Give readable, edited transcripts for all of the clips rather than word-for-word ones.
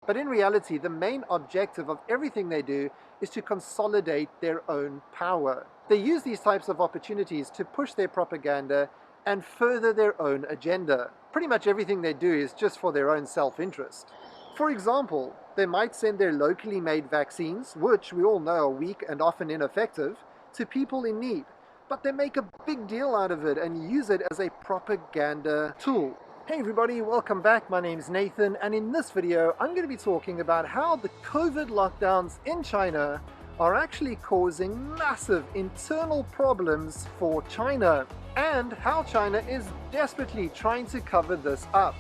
But in reality, the main objective of everything they do is to consolidate their own power. They use these types of opportunities to push their propaganda and further their own agenda. Pretty much everything they do is just for their own self-interest. For example, they might send their locally made vaccines, which we all know are weak and often ineffective, to people in need. But they make a big deal out of it and use it as a propaganda tool. Hey everybody, welcome back. My name's Nathan, and in this video I'm going to be talking about how the COVID lockdowns in China are actually causing massive internal problems for China, and how China is desperately trying to cover this up.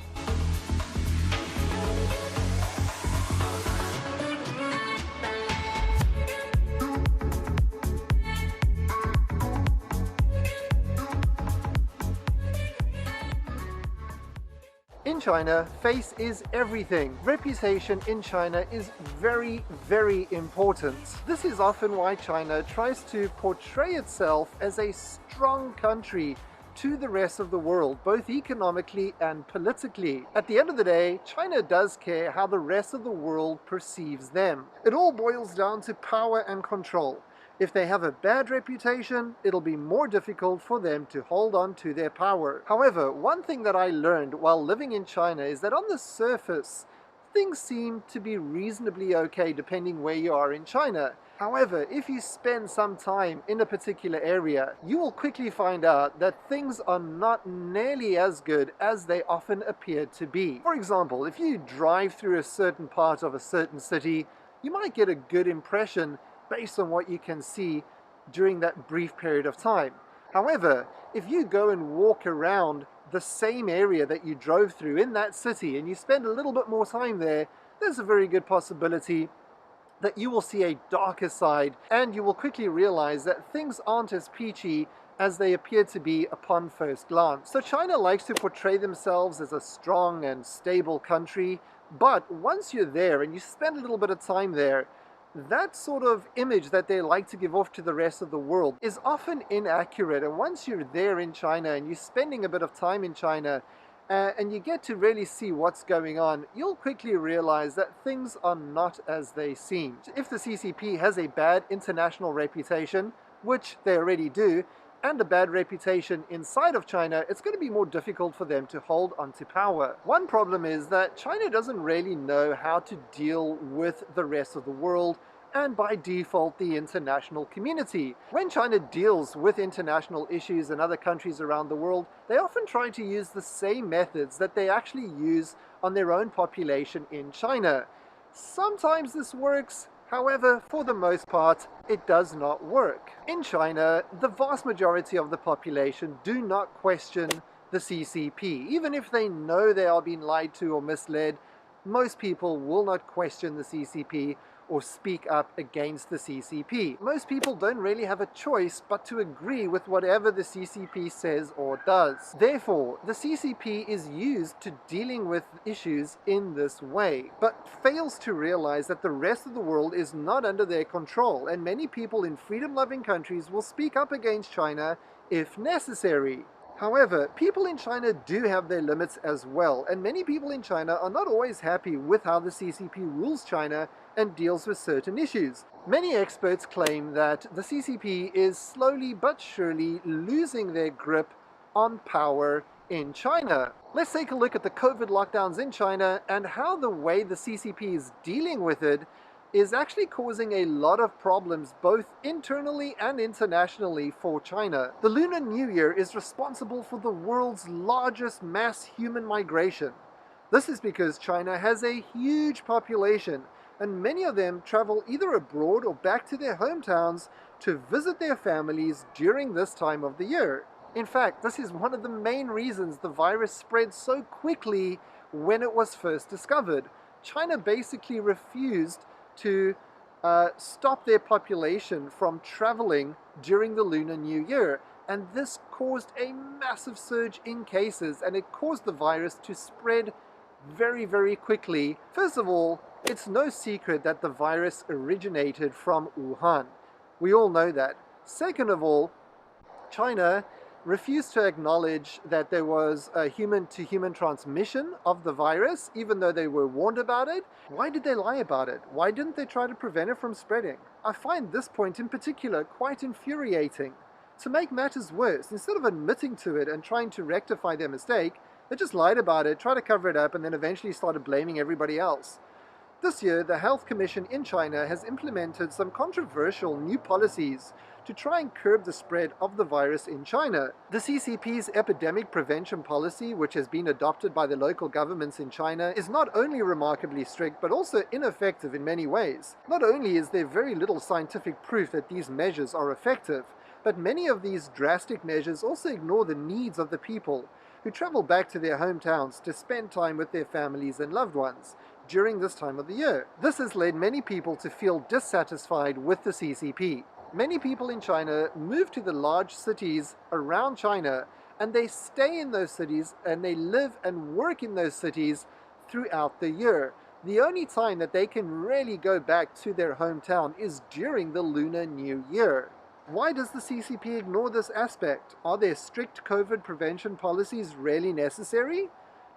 In China, face is everything. Reputation in China is very, very important. This is often why China tries to portray itself as a strong country to the rest of the world, both economically and politically. At the end of the day, China does care how the rest of the world perceives them. It all boils down to power and control. If they have a bad reputation, it'll be more difficult for them to hold on to their power. However, one thing that I learned while living in China is that on the surface, things seem to be reasonably okay depending where you are in China. However, if you spend some time in a particular area, you will quickly find out that things are not nearly as good as they often appear to be. For example, if you drive through a certain part of a certain city, you might get a good impression based on what you can see during that brief period of time. However, if you go and walk around the same area that you drove through in that city and you spend a little bit more time there, there's a very good possibility that you will see a darker side, and you will quickly realize that things aren't as peachy as they appear to be upon first glance. So China likes to portray themselves as a strong and stable country, but once you're there and you spend a little bit of time there, that sort of image that they like to give off to the rest of the world is often inaccurate. And once you're there in China and you're spending a bit of time in China and you get to really see what's going on, you'll quickly realize that things are not as they seem. If the CCP has a bad international reputation, which they already do, and a bad reputation inside of China, it's going to be more difficult for them to hold onto power. One problem is that China doesn't really know how to deal with the rest of the world, and by default the international community. When China deals with international issues in other countries around the world, they often try to use the same methods that they actually use on their own population in China. Sometimes this works. However, for the most part, it does not work. In China, the vast majority of the population do not question the CCP. Even if they know they are being lied to or misled, most people will not question the CCP or speak up against the CCP. Most people don't really have a choice but to agree with whatever the CCP says or does. Therefore, the CCP is used to dealing with issues in this way, but fails to realize that the rest of the world is not under their control, and many people in freedom-loving countries will speak up against China if necessary. However, people in China do have their limits as well, and many people in China are not always happy with how the CCP rules China and deals with certain issues. Many experts claim that the CCP is slowly but surely losing their grip on power in China. Let's take a look at the COVID lockdowns in China and how the way the CCP is dealing with it is actually causing a lot of problems both internally and internationally for China. The Lunar New Year is responsible for the world's largest mass human migration. This is because China has a huge population, and many of them travel either abroad or back to their hometowns to visit their families during this time of the year. In fact, this is one of the main reasons the virus spread so quickly when it was first discovered. China basically refused to stop their population from traveling during the Lunar New Year, and this caused a massive surge in cases, and it caused the virus to spread very, very quickly. First of all, it's no secret that the virus originated from Wuhan. We all know that. Second of all, China refused to acknowledge that there was a human-to-human transmission of the virus, even though they were warned about it. Why did they lie about it? Why didn't they try to prevent it from spreading? I find this point in particular quite infuriating. To make matters worse, instead of admitting to it and trying to rectify their mistake, they just lied about it, tried to cover it up, and then eventually started blaming everybody else. This year, the Health Commission in China has implemented some controversial new policies to try and curb the spread of the virus in China. The CCP's epidemic prevention policy, which has been adopted by the local governments in China, is not only remarkably strict, but also ineffective in many ways. Not only is there very little scientific proof that these measures are effective, but many of these drastic measures also ignore the needs of the people who travel back to their hometowns to spend time with their families and loved ones during this time of the year. This has led many people to feel dissatisfied with the CCP. Many people in China move to the large cities around China, and they stay in those cities and they live and work in those cities throughout the year. The only time that they can really go back to their hometown is during the Lunar New Year. Why does the CCP ignore this aspect? Are their strict COVID prevention policies really necessary?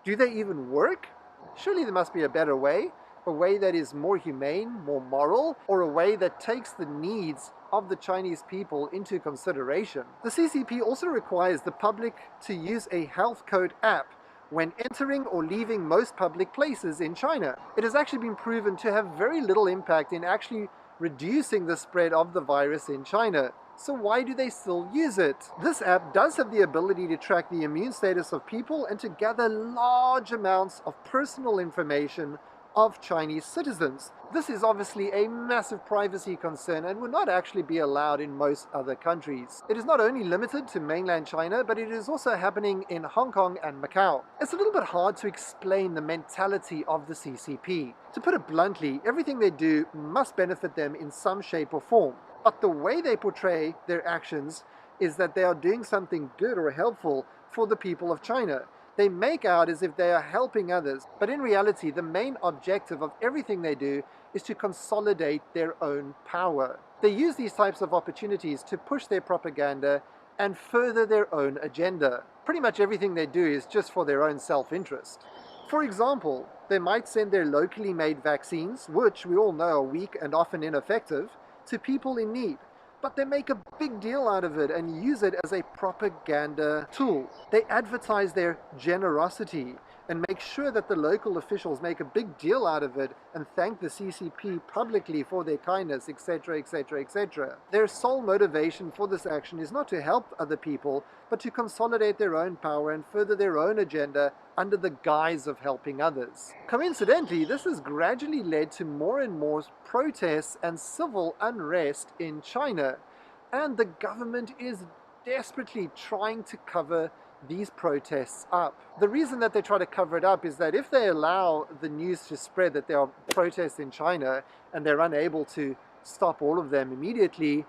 Do they even work? Surely there must be a better way, a way that is more humane, more moral, or a way that takes the needs of the Chinese people into consideration. The CCP also requires the public to use a health code app when entering or leaving most public places in China. It has actually been proven to have very little impact in actually reducing the spread of the virus in China. So why do they still use it? This app does have the ability to track the immune status of people and to gather large amounts of personal information of Chinese citizens. This is obviously a massive privacy concern and would not actually be allowed in most other countries. It is not only limited to mainland China, but it is also happening in Hong Kong and Macau. It's a little bit hard to explain the mentality of the CCP. To put it bluntly, everything they do must benefit them in some shape or form. But the way they portray their actions is that they are doing something good or helpful for the people of China. They make out as if they are helping others, but in reality, the main objective of everything they do is to consolidate their own power. They use these types of opportunities to push their propaganda and further their own agenda. Pretty much everything they do is just for their own self-interest. For example, they might send their locally made vaccines, which we all know are weak and often ineffective, to people in need. But they make a big deal out of it and use it as a propaganda tool. They advertise their generosity and make sure that the local officials make a big deal out of it and thank the CCP publicly for their kindness, etc., etc., etc. Their sole motivation for this action is not to help other people, but to consolidate their own power and further their own agenda under the guise of helping others. Coincidentally, this has gradually led to more and more protests and civil unrest in China, and the government is desperately trying to cover these protests up. The reason that they try to cover it up is that if they allow the news to spread that there are protests in China and they're unable to stop all of them immediately,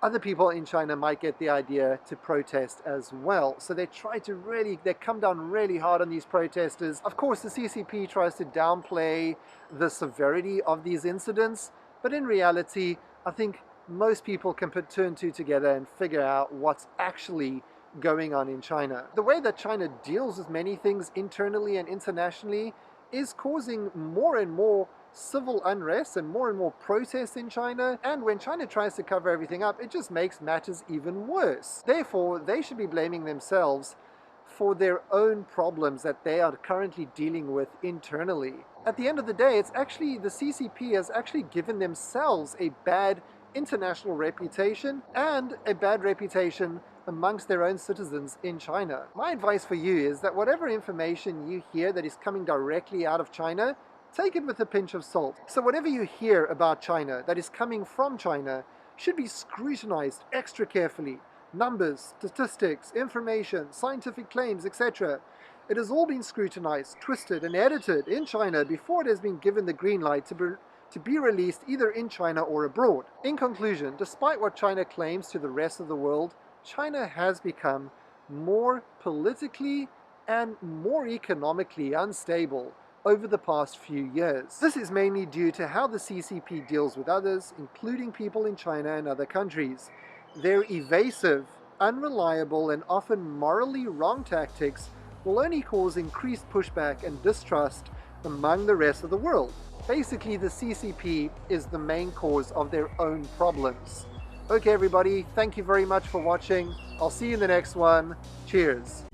other people in China might get the idea to protest as well. So they come down really hard on these protesters. Of course, the CCP tries to downplay the severity of these incidents, but in reality, I think most people can put two and two together and figure out what's actually going on in China. The way that China deals with many things internally and internationally is causing more and more civil unrest and more protests in China, and when China tries to cover everything up, it just makes matters even worse. Therefore, they should be blaming themselves for their own problems that they are currently dealing with internally. At the end of the day, it's actually the CCP has actually given themselves a bad international reputation and a bad reputation amongst their own citizens in China. My advice for you is that whatever information you hear that is coming directly out of China, take it with a pinch of salt. So whatever you hear about China that is coming from China should be scrutinized extra carefully. Numbers, statistics, information, scientific claims, etc. It has all been scrutinized, twisted, and edited in China before it has been given the green light to be released either in China or abroad. In conclusion, despite what China claims to the rest of the world, China has become more politically and more economically unstable over the past few years. This is mainly due to how the CCP deals with others, including people in China and other countries. Their evasive unreliable and often morally wrong tactics will only cause increased pushback and distrust among the rest of the world. Basically, the CCP is the main cause of their own problems. Okay, everybody, thank you very much for watching. I'll see you in the next one. Cheers.